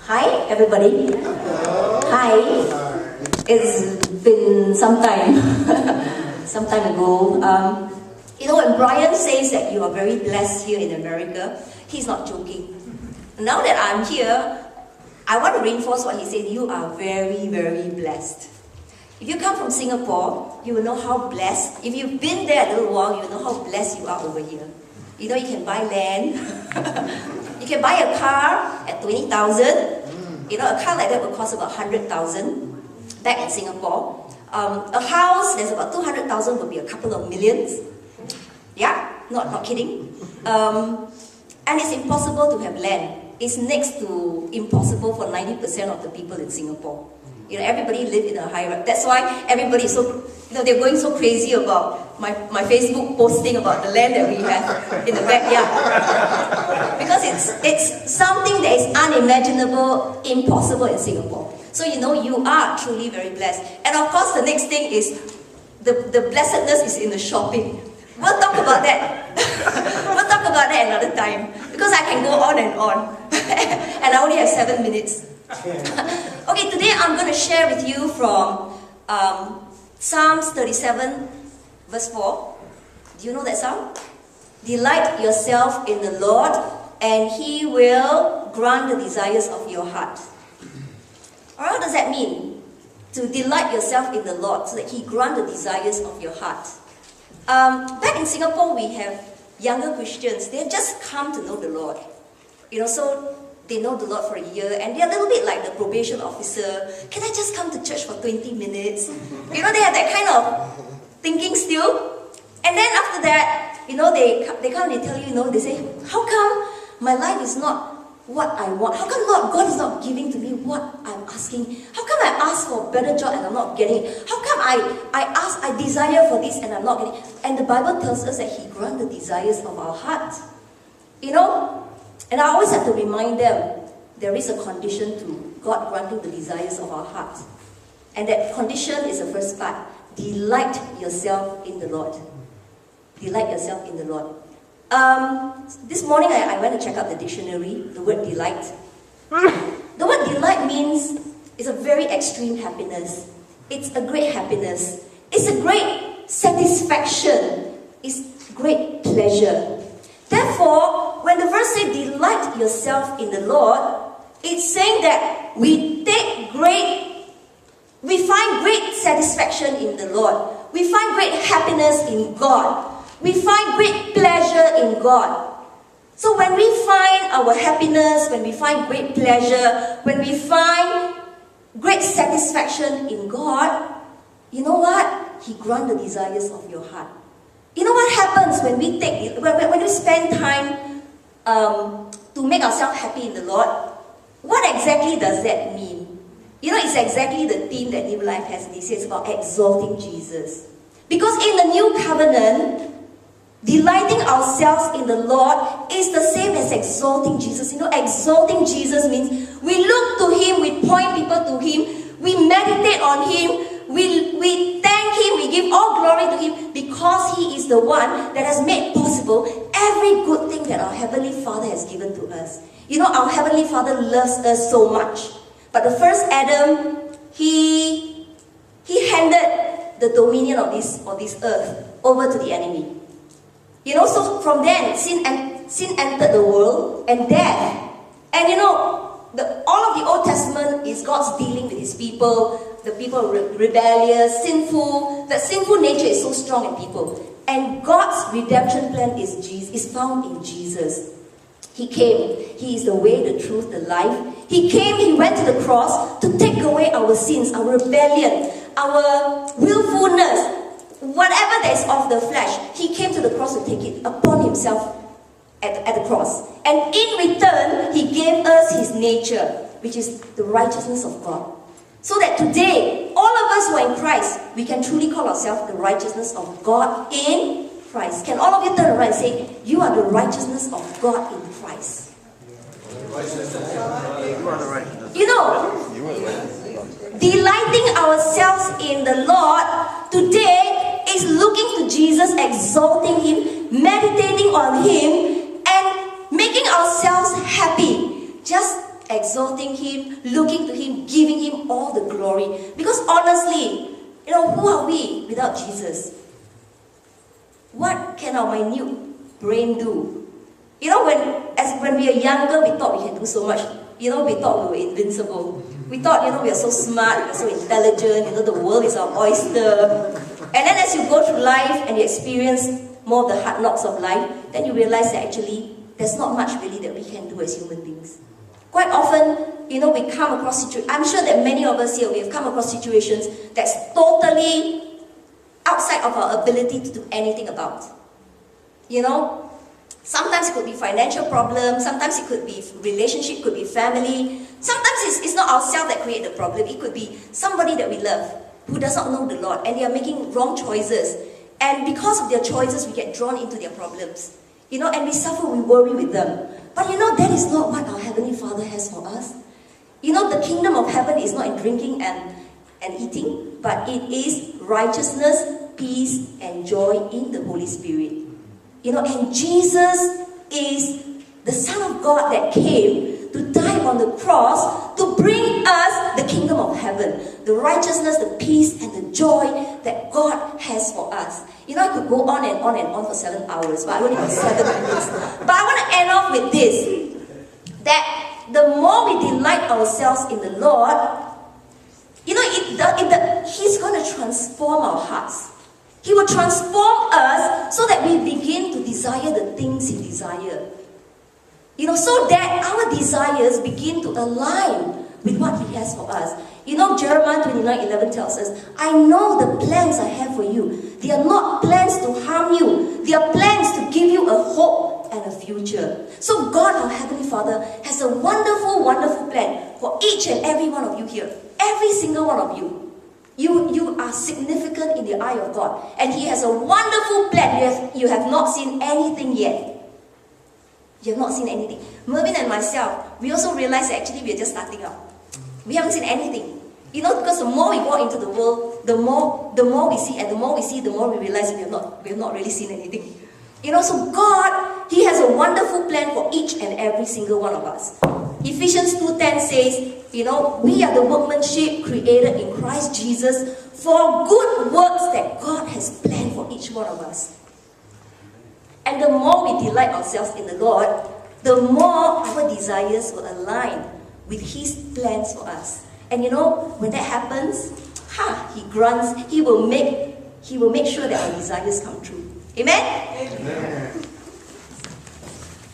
Hi, everybody. Hi. It's been some time, some time ago. When Brian says that you are very blessed here in America, he's not joking. Now that I'm here, I want to reinforce what he said. You are very, very blessed. If you come from Singapore, you will know how blessed. If you've been there a little while, you will know how blessed you are over here. You can buy land. You can buy a car at 20,000. A car like that will cost about 100,000 back in Singapore. A house, there's about 200,000, will be a couple of millions. Yeah, not kidding. And it's impossible to have land. It's next to impossible for 90% of the people in Singapore. Everybody live in a high rise. That's why everybody is so, they're going so crazy about my Facebook posting about the land that we have in the backyard. Because it's something that is unimaginable, impossible in Singapore. So you are truly very blessed. And of course, the next thing is the blessedness is in the shopping. We'll talk about that. We'll talk about that another time. Because I can go on and on. And I only have 7 minutes. Okay, today I'm going to share with you from Psalms 37, verse 4. Do you know that psalm? Delight yourself in the Lord, and He will grant the desires of your heart. Or what does that mean? To delight yourself in the Lord, so that He grant the desires of your heart. Back in Singapore, we have younger Christians. They have just come to know the Lord. So they know the Lord for a year, and they're a little bit like the probation officer. Can I just come to church for 20 minutes? They have that kind of thinking still. And then after that, they come and they tell you, they say, how come my life is not what I want? How come God is not giving to me what I'm asking? How come I ask for a better job and I'm not getting it? How come I desire for this and I'm not getting it? And the Bible tells us that He grants the desires of our heart. And I always have to remind them, there is a condition to God granting the desires of our heart. And that condition is the first part. Delight yourself in the Lord. Delight yourself in the Lord. This morning I went to check out the dictionary, the word delight. The word delight means it's a very extreme happiness. It's a great happiness. It's a great satisfaction. It's great pleasure. Therefore, when the verse says delight yourself in the Lord, it's saying that we find great satisfaction in the Lord. We find great happiness in God. We find great pleasure in God. So when we find our happiness, when we find great pleasure, when we find great satisfaction in God, you know what? He grants the desires of your heart. You know what happens when we spend time to make ourselves happy in the Lord? What exactly does that mean? It's exactly the theme that New Life has this year. It's about exalting Jesus. Because in the New Covenant, delighting ourselves in the Lord is the same as exalting Jesus. Exalting Jesus means we look to Him, we point people to Him, we meditate on Him, we thank Him, we give all glory to Him because He is the one that has made possible every good thing that our Heavenly Father has given to us. Our Heavenly Father loves us so much. But the first Adam, he handed the dominion of this earth over to the enemy. So from then, sin entered the world and death. And all of the Old Testament is God's dealing with His people. The people are rebellious, sinful. That sinful nature is so strong in people. And God's redemption plan is found in Jesus. He came. He is the way, the truth, the life. He came, He went to the cross to take away our sins, our rebellion, our willfulness. Whatever that is of the flesh, He came to the cross to take it upon Himself at the cross. And in return, He gave us His nature, which is the righteousness of God. So that today, all of us who are in Christ, we can truly call ourselves the righteousness of God in Christ. Can all of you turn around and say, you are the righteousness of God in Christ? Delighting ourselves in the Lord today is looking to Jesus, exalting Him, meditating on Him, and making ourselves happy. Just exalting Him, looking to Him, giving Him all the glory. Because honestly, who are we without Jesus? What can our minute brain do? When we are younger, we thought we can do so much. We thought we were invincible. We thought, we are so smart, we are so intelligent, the world is our oyster. And then as you go through life and you experience more of the hard knocks of life, then you realize that actually, there's not much really that we can do as human beings. Quite often, we come across situations, I'm sure that many of us here, we have come across situations that's totally outside of our ability to do anything about. Sometimes it could be financial problems, sometimes it could be relationship, could be family. Sometimes it's not ourselves that create the problem, it could be somebody that we love who does not know the Lord and they are making wrong choices. And because of their choices, we get drawn into their problems. And we suffer, we worry with them. But that is not what our Heavenly Father has for us. The kingdom of heaven is not in drinking and eating, but it is righteousness, peace, and joy in the Holy Spirit. And Jesus is the Son of God that came to die on the cross to bring us the kingdom of heaven, the righteousness, the peace, and the joy that God has for us. I could go on and on and on for 7 hours, but I only have 7 minutes. But I want to end off with this, that the more we delight ourselves in the Lord, He's going to transform our hearts. He will transform us so that we begin to desire the things He desires. So that our desires begin to align with what He has for us. Jeremiah 29:11 tells us, I know the plans I have for you. They are not plans to harm you. They are plans to give you a hope and a future. So God, our Heavenly Father, has a wonderful, wonderful plan for each and every one of you here. Every single one of you. You are significant in the eye of God. And He has a wonderful plan. You have not seen anything yet. You have not seen anything. Mervyn and myself, we also realize that actually we are just starting out. We haven't seen anything. Because the more we go into the world, the more we see, and the more we see, the more we realize we have not really seen anything. So God, He has a wonderful plan for each and every single one of us. Ephesians 2:10 says, we are the workmanship created in Christ Jesus for good works that God has planned for each one of us. And the more we delight ourselves in the Lord, the more our desires will align with His plans for us. And when that happens, He grants, He will make sure that our desires come true. Amen? Amen.